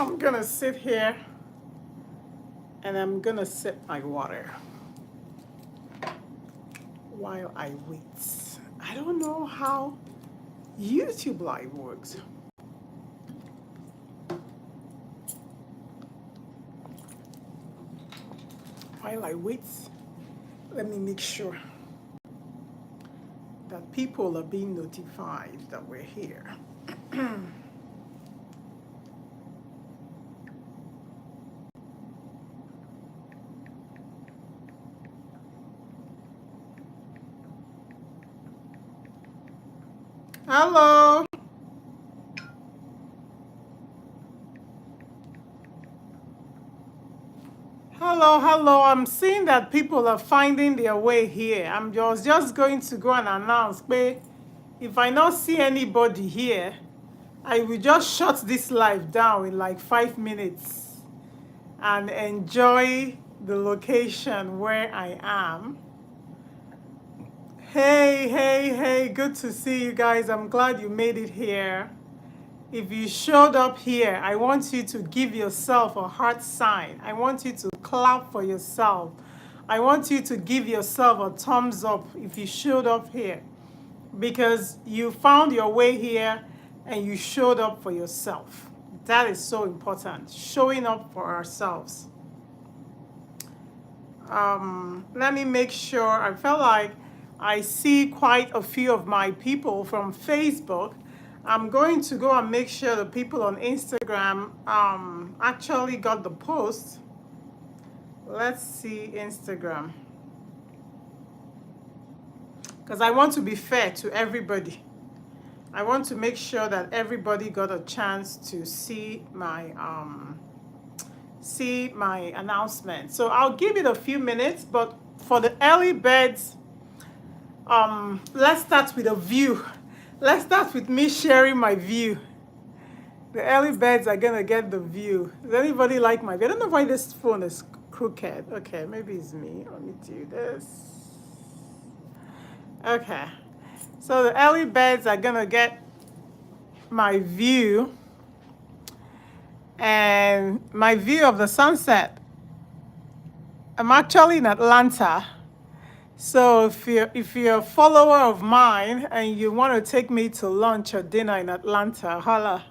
I'm gonna sit here and I'm gonna sip my water while I wait. I don't know how YouTube Live works. While I wait, let me make sure that people are being notified that we're here. Hello. Hello. I'm seeing that people are finding their way here. I'm just going to go and announce, but if I not see anybody here, I will just shut this live down in like 5 minutes and enjoy the location where I am. Hey, good to see you guys. I'm glad you made it here. If you showed up here, I want you to give yourself a heart sign. I want you to clap for yourself. I want you to give yourself a thumbs up if you showed up here, because you found your way here and you showed up for yourself. That is so important, showing up for ourselves. Let me make sure. I felt like I see quite a few of my people from Facebook. I'm going to go and make sure the people on Instagram actually got the post. Let's see Instagram, because I want to be fair to everybody. I want to make sure that everybody got a chance to see my announcement. So I'll give it a few minutes, but for the early birds, let's start with a view. Let's start with me sharing my view. The early birds are gonna get the view. Does anybody like my view? I don't know why this phone is crooked. Okay, maybe it's me. Let me do this. Okay, so the early birds are gonna get my view, and my view of the sunset. I'm actually in Atlanta. So if you're a follower of mine and you want to take me to lunch or dinner in Atlanta, holla.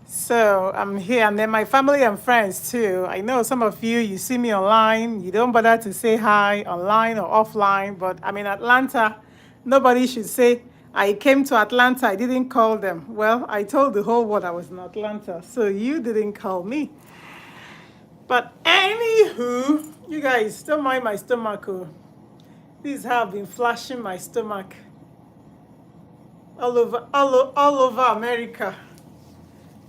So I'm here, and then my family and friends too. I know some of you see me online, you don't bother to say hi online or offline, but I'm in Atlanta. Nobody should say, I came to Atlanta, I didn't call them. Well, I told the whole world I was in Atlanta, so you didn't call me. But anywho, you guys, don't mind my stomach. Oh. This is how I've been flashing my stomach all over America.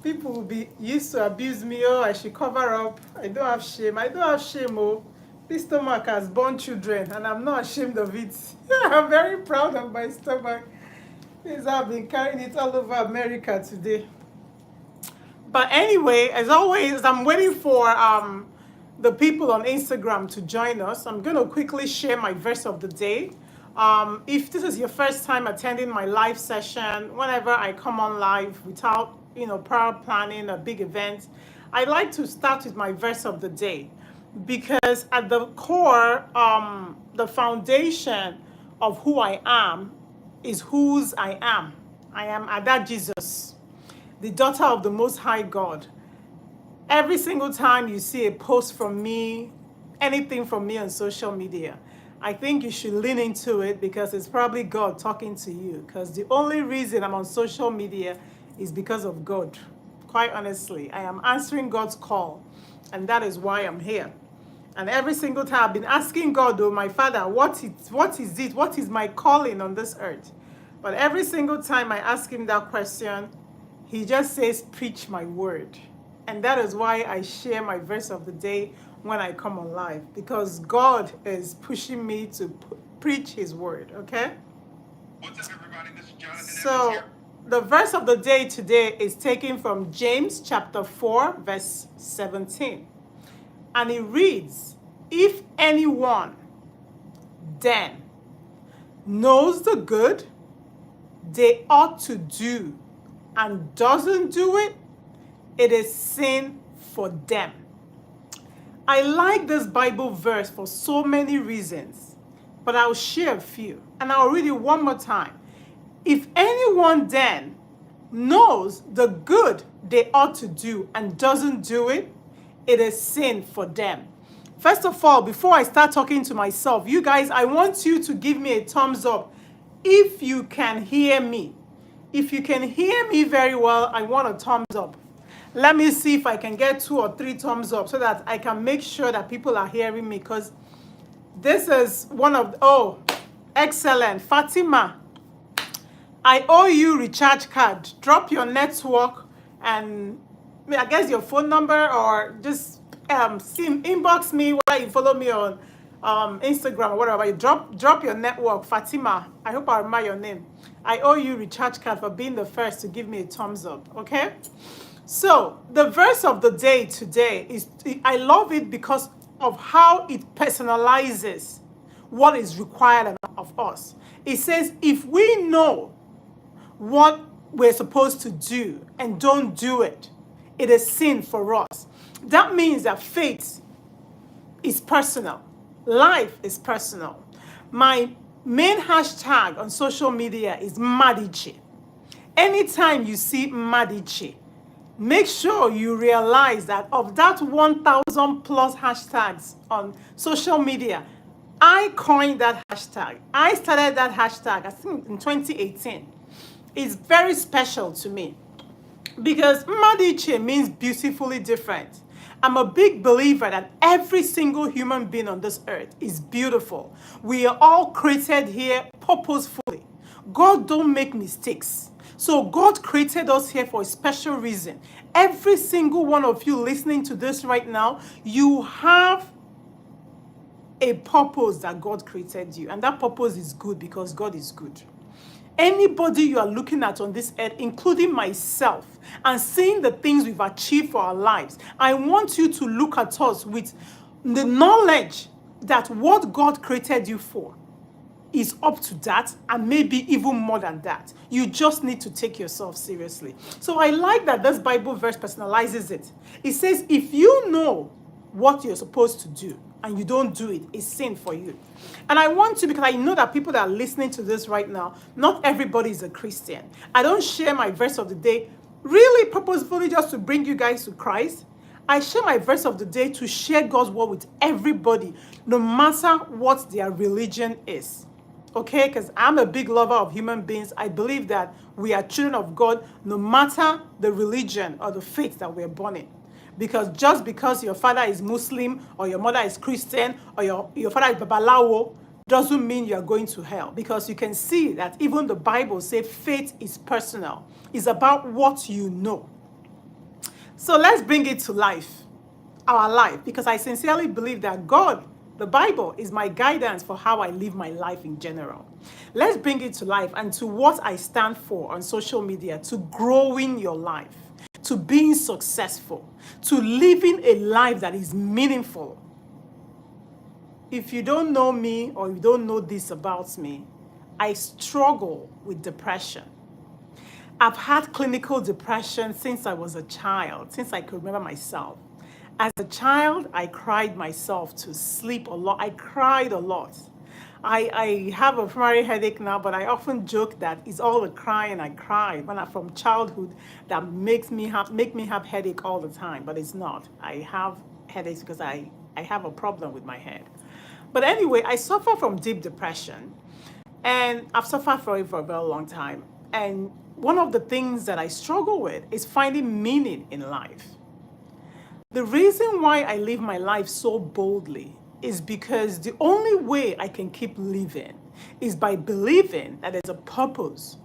People will be used to abuse me. Oh, I should cover up. I don't have shame. Oh. This stomach has born children, and I'm not ashamed of it. I'm very proud of my stomach. This is how I've been carrying it all over America today. But anyway, as always, I'm waiting for the people on Instagram to join us. I'm going to quickly share my verse of the day. If this is your first time attending my live session, whenever I come on live without, prior planning a big event, I like to start with my verse of the day, because at the core, the foundation of who I am is whose I am. I am Ada Jesus, the daughter of the Most High God. Every single time you see a post from me, anything from me on social media, I think you should lean into it, because it's probably God talking to you. Because the only reason I'm on social media is because of God. Quite honestly, I am answering God's call, and that is why I'm here. And every single time I've been asking God, oh my Father, what is it? What is my calling on this earth? But every single time I ask him that question, he just says, preach my word. And that is why I share my verse of the day when I come on live, because God is pushing me to preach his word, okay? What's up, everybody? This is Jonathan. So the verse of the day today is taken from James chapter 4, verse 17. And it reads, if anyone then knows the good they ought to do and doesn't do it, it is sin for them. I like this Bible verse for so many reasons, but I'll share a few and I'll read it one more time. If anyone then knows the good they ought to do and doesn't do it, it is sin for them. First of all, before I start talking to myself, you guys, I want you to give me a thumbs up if you can hear me. If you can hear me very well, I want a thumbs up. Let me see if I can get 2 or 3 thumbs up so that I can make sure that people are hearing me, because this is one of, oh, excellent. Fatima, I owe you recharge card. Drop your network and I guess your phone number, or just inbox me, whether you follow me on Instagram or whatever. You drop your network. Fatima, I hope I remember your name. I owe you recharge card for being the first to give me a thumbs up, okay? So the verse of the day today is, I love it because of how it personalizes what is required of us. It says, if we know what we're supposed to do and don't do it, it is sin for us. That means that faith is personal. Life is personal. My main hashtag on social media is Madiche. Anytime you see Madiche, make sure you realize that of that 1,000 plus hashtags on social media, I coined that hashtag. I started that hashtag, I think, in 2018. It's very special to me because Madiche means beautifully different. I'm a big believer that every single human being on this earth is beautiful. We are all created here purposefully. God don't make mistakes. So God created us here for a special reason. Every single one of you listening to this right now, you have a purpose that God created you. And that purpose is good because God is good. Anybody you are looking at on this earth, including myself, and seeing the things we've achieved for our lives, I want you to look at us with the knowledge that what God created you for is up to that, and maybe even more than that. You just need to take yourself seriously. So I like that this Bible verse personalizes it. It says, if you know what you're supposed to do and you don't do it, it's sin for you. And I want to, because I know that people that are listening to this right now, not everybody is a Christian. I don't share my verse of the day really purposefully just to bring you guys to Christ. I share my verse of the day to share God's word with everybody, no matter what their religion is. Okay, because I'm a big lover of human beings. I believe that we are children of God no matter the religion or the faith that we're born in. Because just because your father is Muslim or your mother is Christian or your father is Babalawo doesn't mean you're going to hell. Because you can see that even the Bible says faith is personal. It's about what you know. So let's bring it to life, our life, because I sincerely believe that God, the Bible, is my guidance for how I live my life in general. Let's bring it to life and to what I stand for on social media, to growing your life, to being successful, to living a life that is meaningful. If you don't know me or you don't know this about me, I struggle with depression. I've had clinical depression since I was a child, since I could remember myself. As a child, I cried myself to sleep a lot. I cried a lot. I have a primary headache now, but I often joke that it's all the crying I cried from childhood that make me have headache all the time, but it's not. I have headaches because I have a problem with my head. But anyway, I suffer from deep depression, and I've suffered for it for a very long time. And one of the things that I struggle with is finding meaning in life. The reason why I live my life so boldly is because the only way I can keep living is by believing that there's a purpose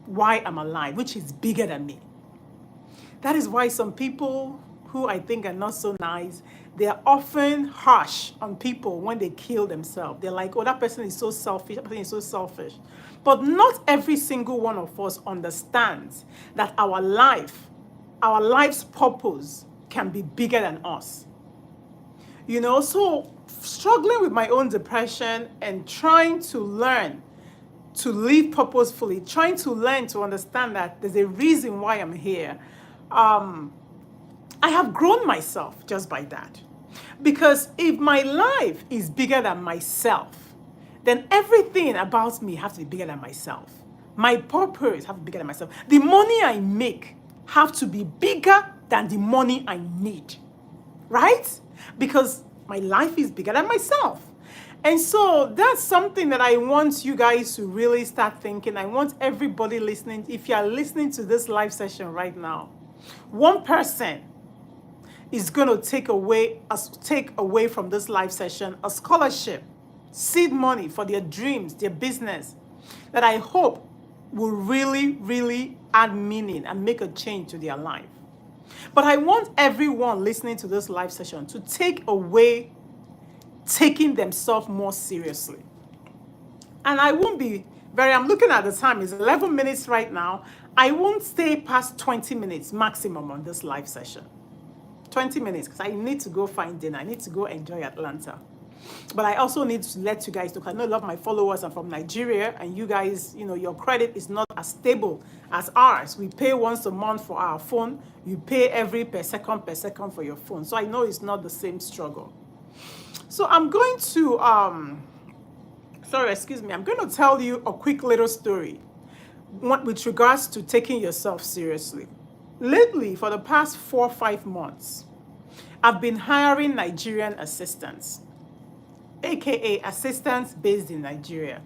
why I'm alive, which is bigger than me. That is why some people who I think are not so nice, they are often harsh on people when they kill themselves. They're like, oh, that person is so selfish, that person is so selfish. But not every single one of us understands that our life's purpose can be bigger than us. You know, so struggling with my own depression and trying to learn to live purposefully, trying to learn to understand that there's a reason why I'm here, I have grown myself just by that. Because if my life is bigger than myself, then everything about me has to be bigger than myself. My purpose has to be bigger than myself. The money I make have to be bigger than the money I need. Right? Because my life is bigger than myself. And so that's something that I want you guys to really start thinking. I want everybody listening, if you are listening to this live session right now, one person is going to take away from this live session a scholarship, seed money for their dreams, their business, that I hope will really, really add meaning and make a change to their life. But I want everyone listening to this live session to take away taking themselves more seriously. And I won't be I'm looking at the time, it's 11 minutes right now. I won't stay past 20 minutes maximum on this live session. 20 minutes, because I need to go find dinner. I need to go enjoy Atlanta. But I also need to let you guys know, I know a lot of my followers are from Nigeria, and you guys, your credit is not as stable as ours. We pay once a month for our phone. You pay every per second for your phone. So I know it's not the same struggle. So I'm going to, I'm going to tell you a quick little story with regards to taking yourself seriously. Lately, for the past 4 or 5 months, I've been hiring Nigerian assistants, aka assistants based in Nigeria.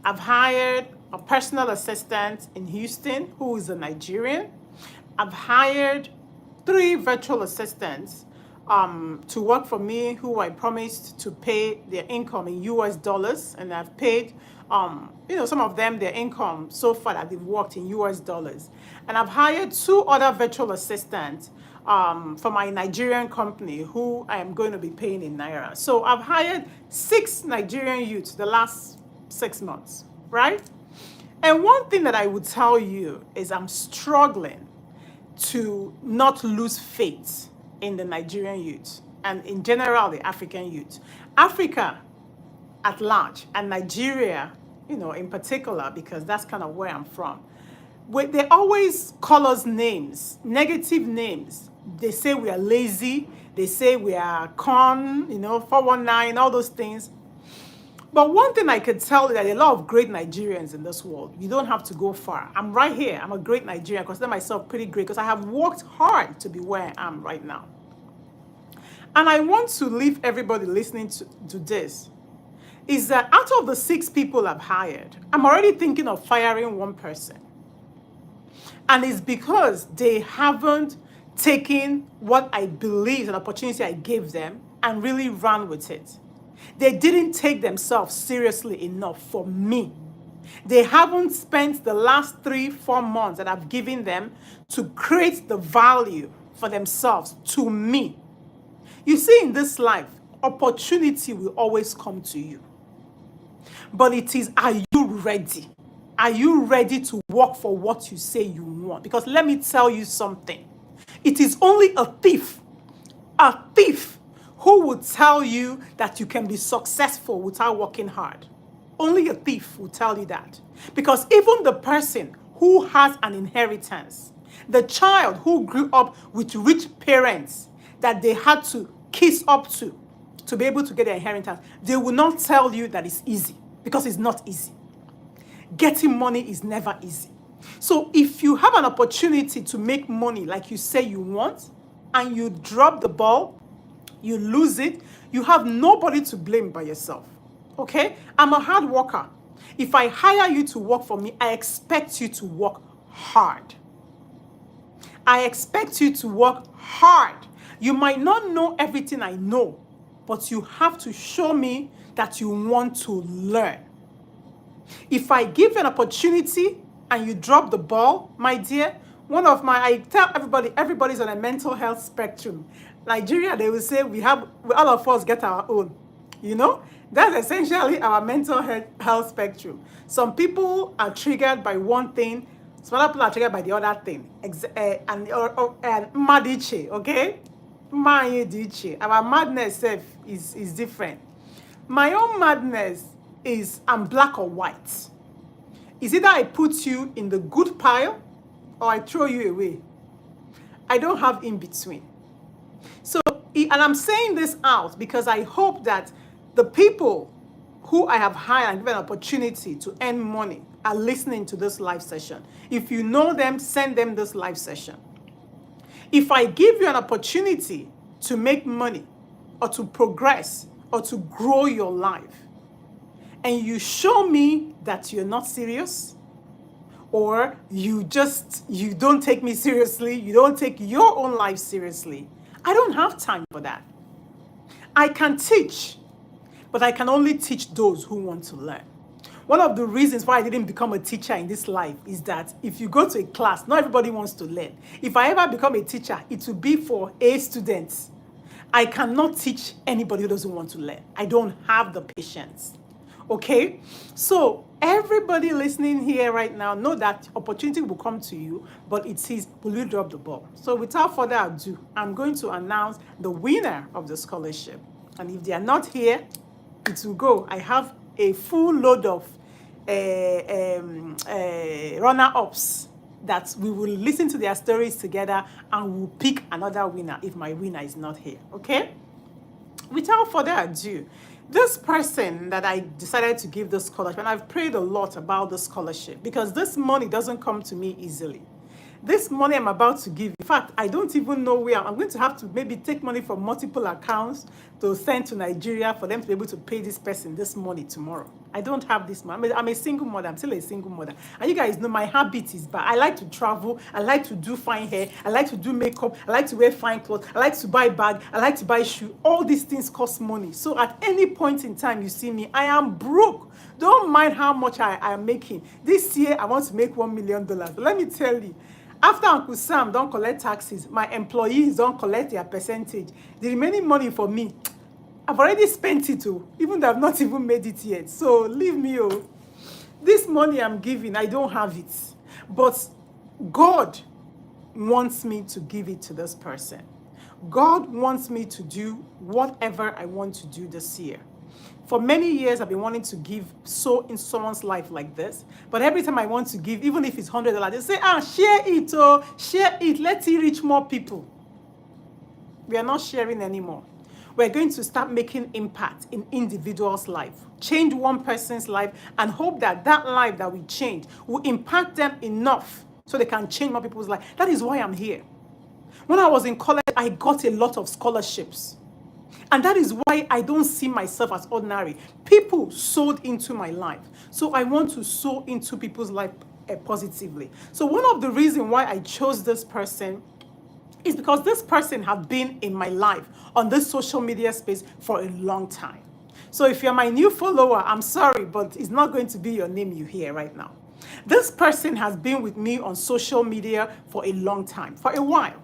I've hired a personal assistant in Houston who is a Nigerian. I've hired 3 virtual assistants to work for me, who I promised to pay their income in US dollars, and I've paid some of them their income so far that they've worked in US dollars. And I've hired 2 other virtual assistants for my Nigerian company, who I am going to be paying in Naira. So I've hired 6 Nigerian youths the last 6 months, right? And one thing that I would tell you is I'm struggling to not lose faith in the Nigerian youth and in general the African youth. Africa at large and Nigeria, in particular, because that's kind of where I'm from. They always call us names, negative names. They say we are lazy. They say we are 419, all those things. But one thing I could tell you that there are a lot of great Nigerians in this world. You don't have to go far. I'm right here. I'm a great Nigerian. I consider myself pretty great because I have worked hard to be where I am right now. And I want to leave everybody listening to this, is that out of the 6 people I've hired, I'm already thinking of firing one person. And it's because they haven't taken what I believe an opportunity I gave them and really ran with it. They didn't take themselves seriously enough for me. They haven't spent the last 3-4 months that I've given them to create the value for themselves to me. You see, in this life, opportunity will always come to you. But it is, are you ready? Are you ready to work for what you say you want? Because let me tell you something. It is only a thief who will tell you that you can be successful without working hard. Only a thief will tell you that. Because even the person who has an inheritance, the child who grew up with rich parents that they had to kiss up to be able to get their inheritance, they will not tell you that it's easy, because it's not easy. Getting money is never easy. So if you have an opportunity to make money like you say you want, and you drop the ball, you lose it, you have nobody to blame but yourself. Okay? I'm a hard worker. If I hire you to work for me, I expect you to work hard. I expect you to work hard. You might not know everything I know, but you have to show me that you want to learn. If I give an opportunity and you drop the ball, my dear, I tell everybody's on a mental health spectrum. Nigeria, they will say all of us get our own. That's essentially our mental health spectrum. Some people are triggered by one thing, some other people are triggered by the other thing. And madiche, okay? Our madness is different. My own madness is I'm black or white. It's either I put you in the good pile or I throw you away. I don't have in between. So, and I'm saying this out because I hope that the people who I have hired and given an opportunity to earn money are listening to this live session. If you know them, send them this live session. If I give you an opportunity to make money or to progress or to grow your life, and you show me that you're not serious, or you don't take me seriously, you don't take your own life seriously, I don't have time for that. I can teach, but I can only teach those who want to learn. One of the reasons why I didn't become a teacher in this life is that if you go to a class, not everybody wants to learn. If I ever become a teacher, it will be for A students. I cannot teach anybody who doesn't want to learn. I don't have the patience. Okay? So everybody listening here right now, know that opportunity will come to you, but it says, will you drop the ball? So without further ado, I'm going to announce the winner of the scholarship. And if they are not here, it will go. I have a full load of runner-ups that we will listen to their stories together, and we'll pick another winner if my winner is not here. Okay? Without further ado, this person that I decided to give this scholarship, and I've prayed a lot about the scholarship because this money doesn't come to me easily. This money I'm about to give, in fact, I don't even know where. I'm going to have to maybe take money from multiple accounts to send to Nigeria for them to be able to pay this person this money tomorrow. I don't have this money. I'm a single mother. I'm still a single mother. And you guys know my habit is bad. I like to travel. I like to do fine hair. I like to do makeup. I like to wear fine clothes. I like to buy bag. I like to buy shoe. All these things cost money. So at any point in time you see me, I am broke. Don't mind how much I am making. This year, I want to make $1 million. But let me tell you, after Uncle Sam don't collect taxes, my employees don't collect their percentage. The remaining money for me, I've already spent it, even though I've not even made it yet. So leave me, This money I'm giving, I don't have it. But God wants me to give it to this person. God wants me to do whatever I want to do this year. For many years, I've been wanting to give so in someone's life like this. But every time I want to give, even if it's $100, they say, share it, share it. Let's reach more people. We are not sharing anymore. We're going to start making impact in individuals' life. Change one person's life and hope that that life that we change will impact them enough so they can change more people's life. That is why I'm here. When I was in college, I got a lot of scholarships. And that is why I don't see myself as ordinary. People sowed into my life. So I want to sow into people's life positively. So one of the reasons why I chose this person is because this person had been in my life on this social media space for a long time. So if you're my new follower, I'm sorry, but it's not going to be your name you hear right now. This person has been with me on social media for a long time, for a while.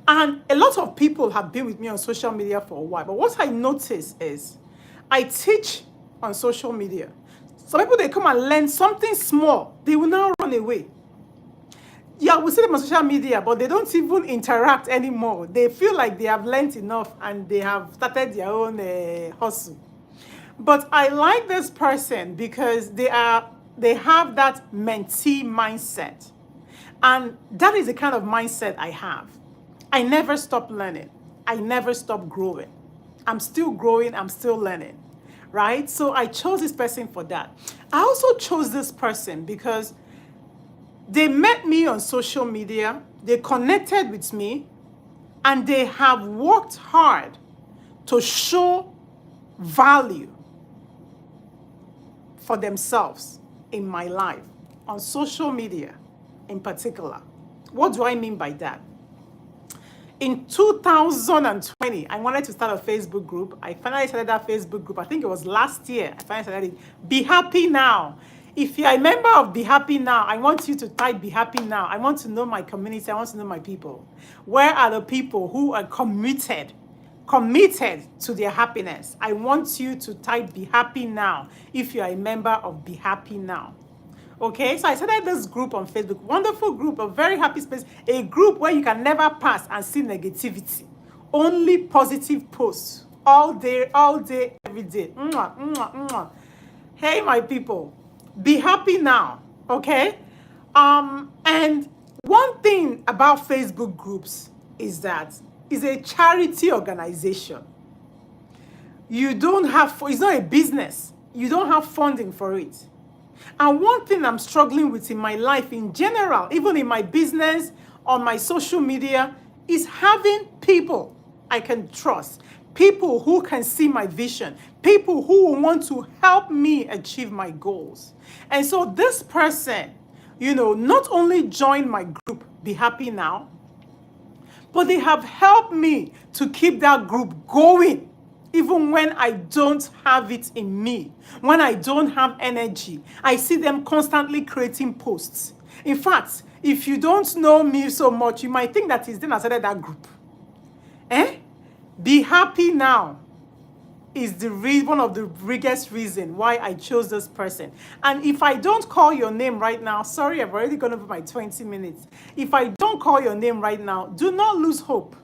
And a lot of people have been with me on social media for a while. But what I notice is I teach on social media. Some people, they come and learn something small. They will now run away. Yeah, we see them on social media, but they don't even interact anymore. They feel like they have learned enough and they have started their own hustle. But I like this person because they have that mentee mindset. And that is the kind of mindset I have. I never stop learning. I never stop growing. I'm still growing. I'm still learning, right? So I chose this person for that. I also chose this person because they met me on social media. They connected with me, and they have worked hard to show value for themselves in my life, on social media in particular. What do I mean by that? In 2020, I wanted to start a Facebook group. I finally started that Facebook group. I think it was last year. I finally started it. Be Happy Now. If you're a member of Be Happy Now, I want you to type Be Happy Now. I want to know my community. I want to know my people. Where are the people who are committed to their happiness? I want you to type Be Happy Now if you are a member of Be Happy Now. Okay, so I started this group on Facebook. Wonderful group, a very happy space. A group where you can never pass and see negativity. Only positive posts. All day, every day. Mwah, mwah, mwah. Hey, my people. Be happy now. Okay? And One thing about Facebook groups is that it's a charity organization. You don't have, it's not a business. You don't have funding for it. And one thing I'm struggling with in my life in general, even in my business, on my social media, is having people I can trust, people who can see my vision, people who want to help me achieve my goals. And so this person, not only joined my group, Be Happy Now, but they have helped me to keep that group going. Even when I don't have it in me, when I don't have energy, I see them constantly creating posts. In fact, if you don't know me so much, you might think that it's them that started that group. Be Happy Now is one of the biggest reasons why I chose this person. And if I don't call your name right now, sorry, I've already gone over my 20 minutes. If I don't call your name right now, do not lose hope.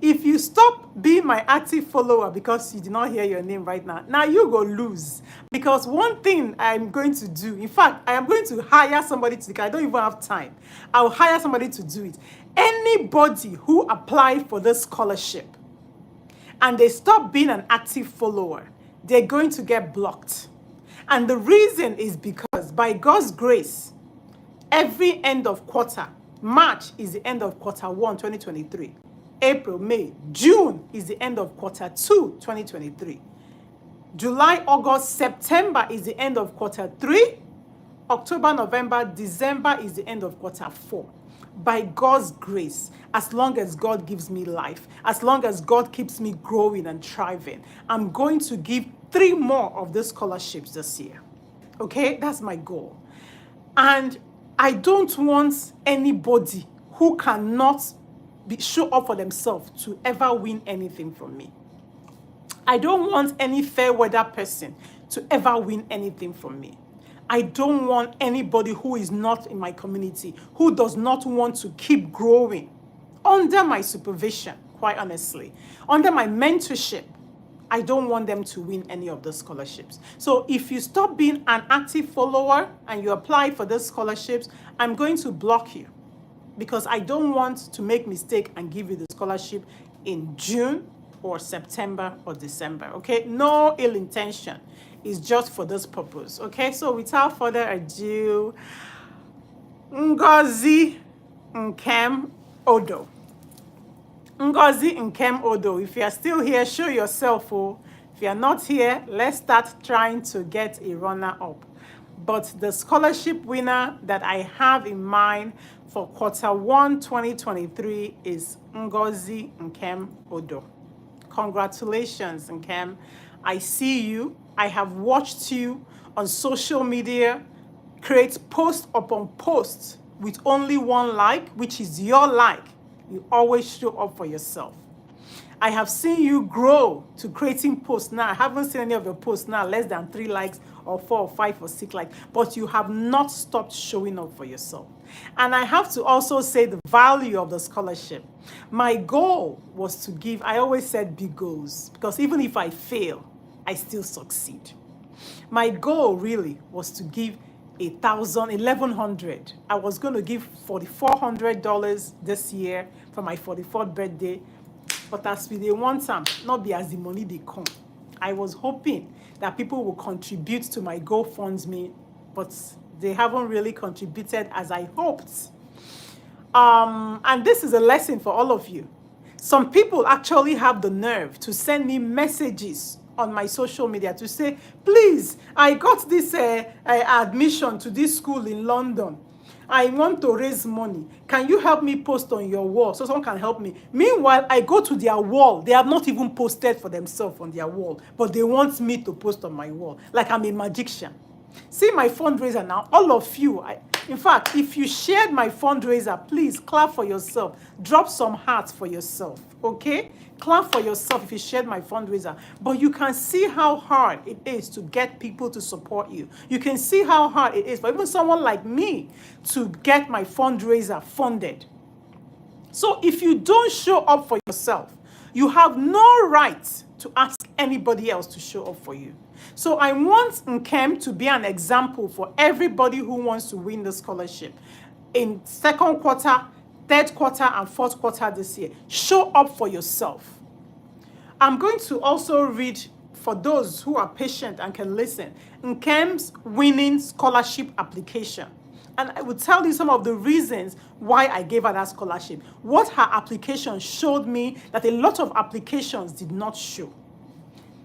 If you stop being my active follower because you did not hear your name right now you go lose. Because one thing I'm going to do, in fact, I am going to hire somebody to, I don't even have time. I'll hire somebody to do it. Anybody who applied for this scholarship and they stop being an active follower, they're going to get blocked. And the reason is because by God's grace, every end of quarter, March is the end of quarter 1, 2023. April, May, June is the end of quarter 2, 2023. July, August, September is the end of quarter 3. October, November, December is the end of quarter 4. By God's grace, as long as God gives me life, as long as God keeps me growing and thriving, I'm going to give 3 more of these scholarships this year. Okay, that's my goal. And I don't want anybody who cannot show up for themselves to ever win anything from me. I don't want any fair weather person to ever win anything from me. I don't want anybody who is not in my community, who does not want to keep growing under my supervision, quite honestly, under my mentorship. I don't want them to win any of the scholarships. So if you stop being an active follower and you apply for those scholarships, I'm going to block you, because I don't want to make mistake and give you the scholarship in June or September or December, okay? No ill intention. It's just for this purpose, okay? So without further ado, Ngozi Nkem Odo. Ngozi Nkem Odo, if you are still here, show yourself. Oh. If you are not here, let's start trying to get a runner-up. But the scholarship winner that I have in mind for quarter 1, 2023 is Ngozi Nkem Odo. Congratulations, Nkem. I see you. I have watched you on social media create post upon post with only 1 like, which is your like. You always show up for yourself. I have seen you grow to creating posts now. I haven't seen any of your posts now less than 3 likes or 4 or 5 or 6 likes, but you have not stopped showing up for yourself. And I have to also say the value of the scholarship. My goal was to give, I always said big goals, because even if I fail, I still succeed. My goal really was to give $1,100. I was going to give $4,400 this year for my 44th birthday, but as we they want some, not be as the money they come. I was hoping that people will contribute to my GoFundMe, but they haven't really contributed as I hoped. And this is a lesson for all of you. Some people actually have the nerve to send me messages on my social media to say, please, I got this admission to this school in London. I want to raise money. Can you help me post on your wall so someone can help me? Meanwhile, I go to their wall. They have not even posted for themselves on their wall, but they want me to post on my wall, like I'm a magician. See my fundraiser now, all of you. In fact, if you shared my fundraiser, please clap for yourself. Drop some hearts for yourself, okay? Clap for yourself if you shared my fundraiser. But you can see how hard it is to get people to support you. You can see how hard it is for even someone like me to get my fundraiser funded. So if you don't show up for yourself, you have no right to ask anybody else to show up for you. So I want Nkem to be an example for everybody who wants to win the scholarship. in second quarter, third quarter, and fourth quarter this year. Show up for yourself. I'm going to also read, for those who are patient and can listen, Nkem's winning scholarship application. And I will tell you some of the reasons why I gave her that scholarship. What her application showed me that a lot of applications did not show.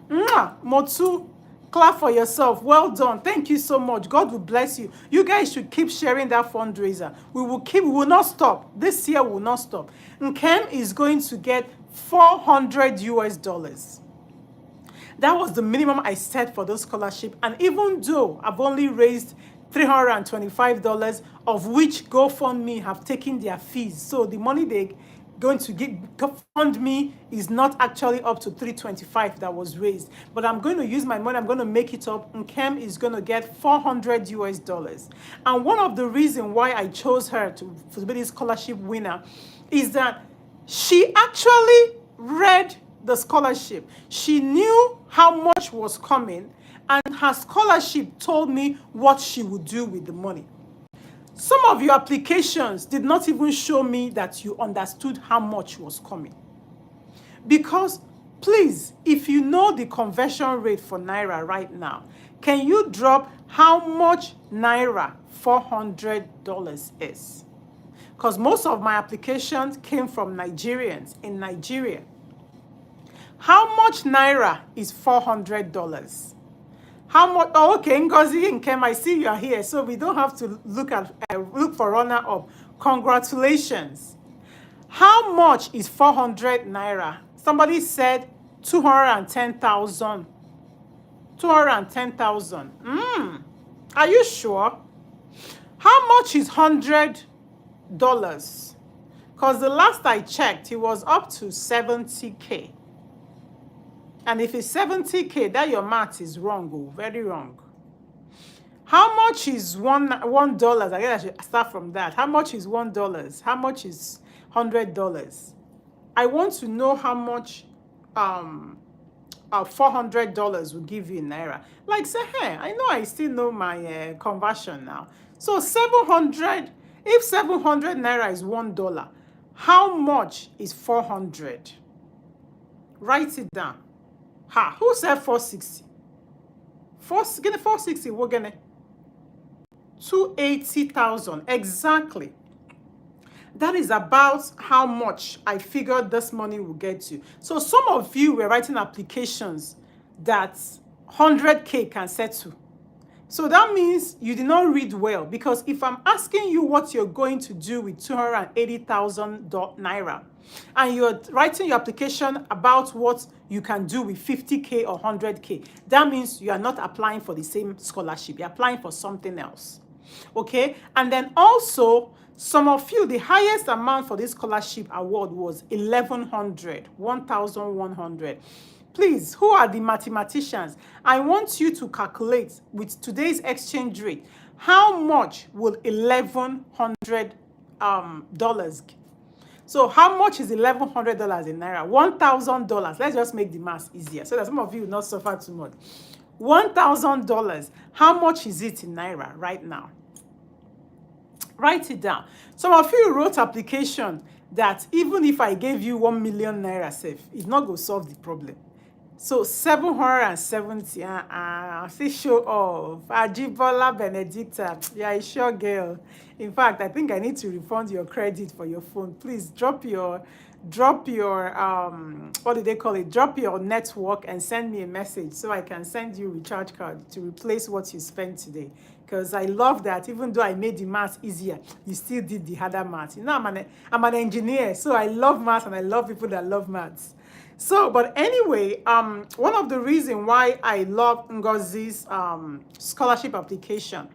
Mwah! Motu, clap for yourself. Well done. Thank you so much. God will bless you. You guys should keep sharing that fundraiser. We will not stop. This year will not stop. Nkem is going to get $400. That was the minimum I set for the scholarship. And even though I've only raised $325, of which GoFundMe have taken their fees, so the money they going to fund me is not actually up to $325 that was raised. But I'm going to use my money. I'm going to make it up. Nkem is going to get $400. And one of the reasons why I chose her to be the scholarship winner is that she actually read the scholarship. She knew how much was coming, and her scholarship told me what she would do with the money. Some of your applications did not even show me that you understood how much was coming. Because, please, if you know the conversion rate for Naira right now, can you drop how much Naira $400 is? Because most of my applications came from Nigerians in Nigeria. How much Naira is $400? How much? Oh, okay, Ngozi Nkem, I see you are here, so we don't have to look for runner-up. Congratulations. How much is 400 Naira? Somebody said 210,000. 210,000. Are you sure? How much is $100? Because the last I checked, it was up to 70K. And if it's 70K, that your math is wrong, oh, very wrong. How much is $1? I guess I should start from that. How much is $1? How much is $100? I want to know how much $400 will give you in Naira. Like, say, hey, I know I still know my conversion now. So 700, if 700 Naira is $1, how much is 400? Write it down. Ha, who said 460? 460, we're gonna 280,000. Exactly. That is about how much I figured this money will get to. So some of you were writing applications that 100K can settle. So that means you did not read well, because if I'm asking you what you're going to do with 280,000 Naira, and you're writing your application about what you can do with 50K or 100K, that means you are not applying for the same scholarship. You're applying for something else. Okay? And then also, some of you, the highest amount for this scholarship award was 1,100. Please, who are the mathematicians? I want you to calculate with today's exchange rate, how much will $1,100 So how much is $1,100 in Naira? $1,000. Let's just make the math easier so that some of you will not suffer too much. $1,000. How much is it in Naira right now? Write it down. Some of you wrote application that even if I gave you 1 million Naira safe, it's not going to solve the problem. So 770, see show off. Ajibola Benedicta, yeah, a sure girl. In fact, I think I need to refund your credit for your phone. Please drop your what do they call it? Drop your network and send me a message so I can send you a recharge card to replace what you spent today. Because I love that even though I made the math easier, you still did the harder math. You know, I'm an engineer, so I love math and I love people that love maths. So, but anyway, one of the reasons why I love Ngozi's scholarship application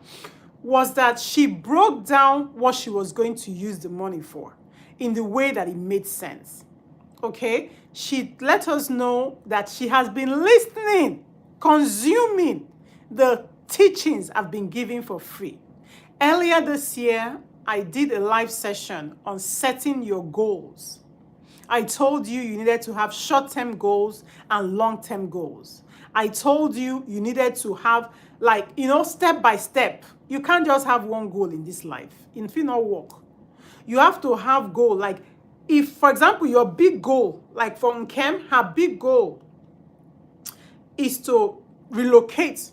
was that she broke down what she was going to use the money for in the way that it made sense. Okay? She let us know that she has been listening, consuming the teachings I've been giving for free. Earlier this year, I did a live session on setting your goals. I told you you needed to have short-term goals and long-term goals. I told you you needed to have, like, step by step. You can't just have one goal in this life. It will not work. You have to have goal. Like, if, for example, your big goal, like for Nkem, her big goal is to relocate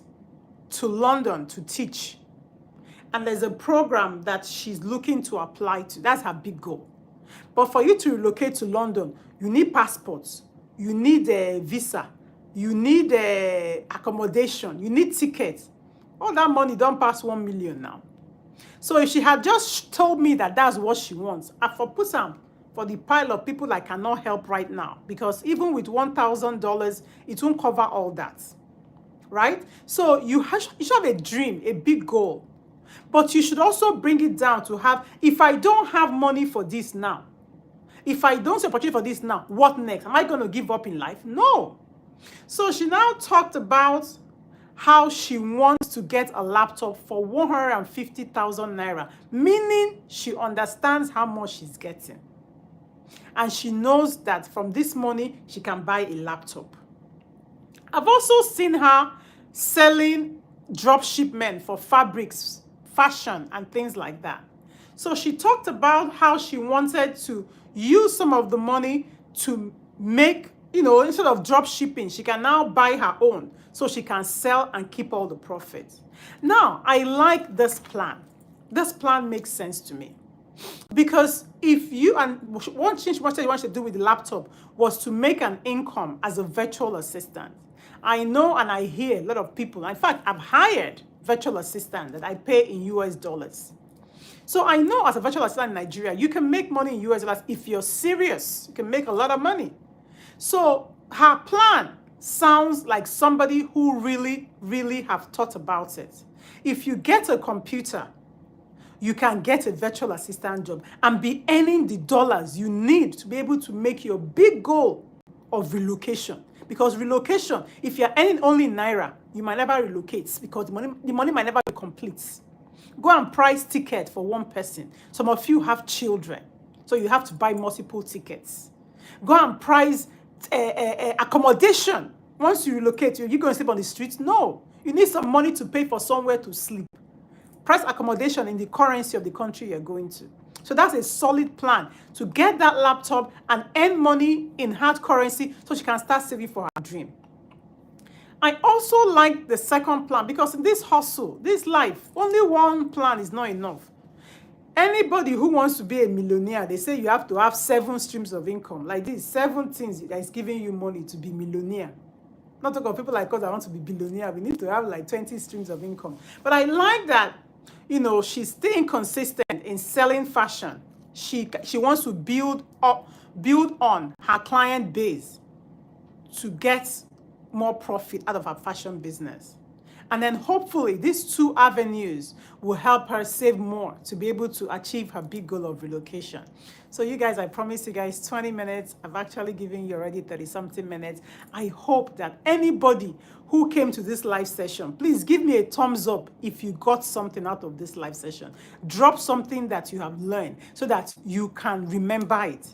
to London to teach. And there's a program that she's looking to apply to. That's her big goal. But for you to relocate to London, you need passports, you need a visa, you need accommodation, you need tickets. All that money don't pass 1 million now. So if she had just told me that that's what she wants, I for put some for the pile of people I cannot help right now, because even with $1,000, it won't cover all that, right? So you should have a dream, a big goal, but you should also bring it down to have, if I don't have money for this now, if I don't see opportunity for this now, what next? Am I going to give up in life? No. So she now talked about how she wants to get a laptop for 150,000 naira, meaning she understands how much she's getting. And she knows that from this money, she can buy a laptop. I've also seen her selling drop shipment for fabrics, fashion, and things like that. So she talked about how she wanted to use some of the money to make, instead of drop shipping, she can now buy her own so she can sell and keep all the profits. Now, I like this plan. This plan makes sense to me. Because if you, and one thing she wanted to do with the laptop was to make an income as a virtual assistant. I know and I hear a lot of people, in fact, I've hired virtual assistant that I pay in US dollars. So I know as a virtual assistant in Nigeria, you can make money in US dollars. If you're serious, you can make a lot of money. So her plan sounds like somebody who really, really have thought about it. If you get a computer, you can get a virtual assistant job and be earning the dollars you need to be able to make your big goal of relocation. Because relocation, if you're earning only Naira, you might never relocate because the money might never be complete. Go and price ticket for one person. Some of you have children, so you have to buy multiple tickets. Go and price accommodation. Once you relocate, you're going to sleep on the streets? No. You need some money to pay for somewhere to sleep. Price accommodation in the currency of the country you're going to. So that's a solid plan to get that laptop and earn money in hard currency so she can start saving for her dream. I also like the second plan because in this hustle, this life, only one plan is not enough. Anybody who wants to be a millionaire, they say you have to have 7 streams of income. Like this, 7 things that is giving you money to be millionaire. Not talk of people like us that want to be billionaire. We need to have like 20 streams of income. But I like that, she's staying consistent in selling fashion. She wants to build on her client base to get more profit out of her fashion business. And then hopefully these 2 avenues will help her save more to be able to achieve her big goal of relocation. So you guys, I promised you guys 20 minutes. I've actually given you already 30-something minutes. I hope that anybody who came to this live session, please give me a thumbs up if you got something out of this live session. Drop something that you have learned so that you can remember it.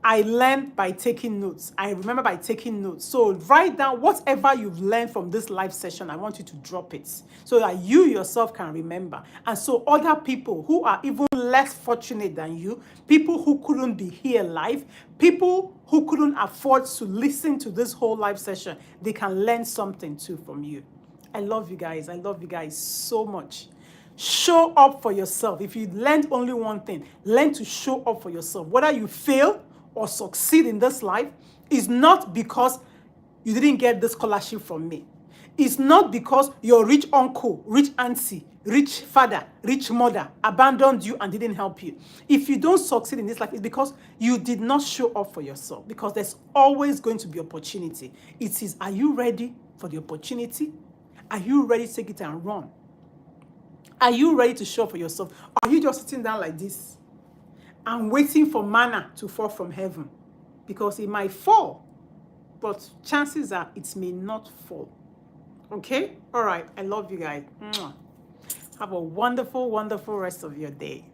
I learned by taking notes. I remember by taking notes. So write down whatever you've learned from this live session. I want you to drop it so that you yourself can remember. And so other people who are even less fortunate than you, people who couldn't be here live, people who couldn't afford to listen to this whole live session, they can learn something too from you. I love you guys. I love you guys so much. Show up for yourself. If you learned only one thing, learn to show up for yourself. Whether you fail or succeed in this life is not because you didn't get the scholarship from me. It's not because your rich uncle, rich auntie, rich father, rich mother abandoned you and didn't help you. If you don't succeed in this life, it's because you did not show up for yourself. Because there's always going to be opportunity. It is, are you ready for the opportunity? Are you ready to take it and run? Are you ready to show up for yourself? Or are you just sitting down like this and waiting for manna to fall from heaven? Because it might fall, but chances are it may not fall. Okay? All right. I love you guys. Have a wonderful, wonderful rest of your day.